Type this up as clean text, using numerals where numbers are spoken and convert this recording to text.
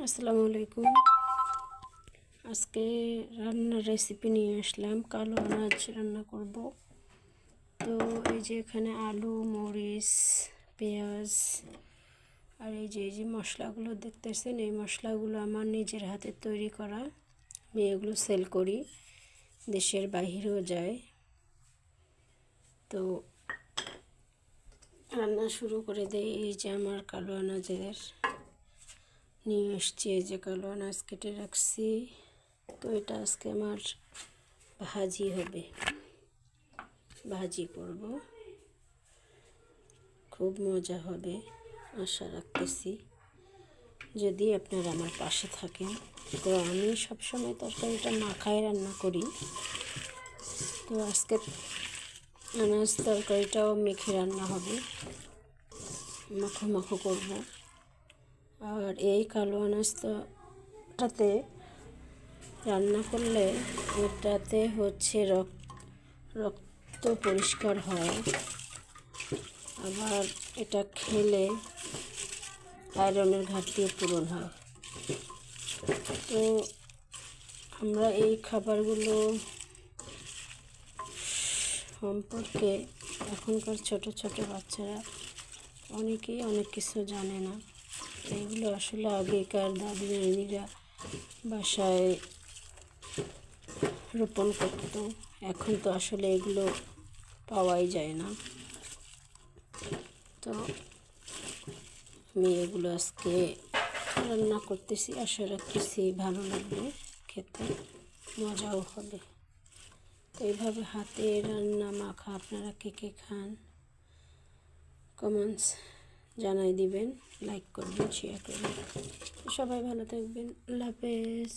আসসালামু আলাইকুম। আজকে রান্নার রেসিপি নিয়ে আসলাম, কালো আনাজ রান্না করব। তো এই যে এখানে আলু, মরিচ, পেঁয়াজ আর এই যে মশলাগুলো দেখতেছেন, এই মশলাগুলো আমার নিজের হাতে তৈরি করা। আমি এগুলো সেল করি, দেশের বাইরেও যায়। তো রান্না শুরু করে দেই। এই যে আমার কালো আনাজের নিয়ে এসছি, এই যে কালো আনাজ কেটে রাখছি। তো এটা আজকে আমার ভাজি হবে, ভাজি করব, খুব মজা হবে আশা রাখতেছি, যদি আপনারা আমার পাশে থাকেন। তো আমি সবসময় তরকারিটা মাখায় রান্না করি, তো আজকে আনাজ তরকারিটাও মেখে রান্না হবে, মাখো মাখো করব। আর এই কালো আনাজটাতে রান্না করলে এটাতে হচ্ছে রক্ত পরিষ্কার হয়, আবার এটা খেলে আয়রনের ঘাটতিও পূরণ হয়। তো আমরা এই খাবারগুলো সম্পর্কে এখনকার ছোট ছোট বাচ্চারা অনেকেই অনেক কিছু জানে না। এইগুলো আসলে আগেকার দাদি নানিরা বাসায় রোপণ করত, এখন তো আসলে এগুলো পাওয়াই যায় না। তো আমি এগুলো আজকে রান্না করতেছি, আশা রাখতেছি ভালো লাগবে, খেতে মজাও হবে। তো এইভাবে হাতে রান্না মাখা আপনারা কে কে খান, কমেন্টস জানাই দিবেন, লাইক করবেন, শেয়ার করবেন। সবাই ভালো থাকবেন, আল্লাহ হাফেজ।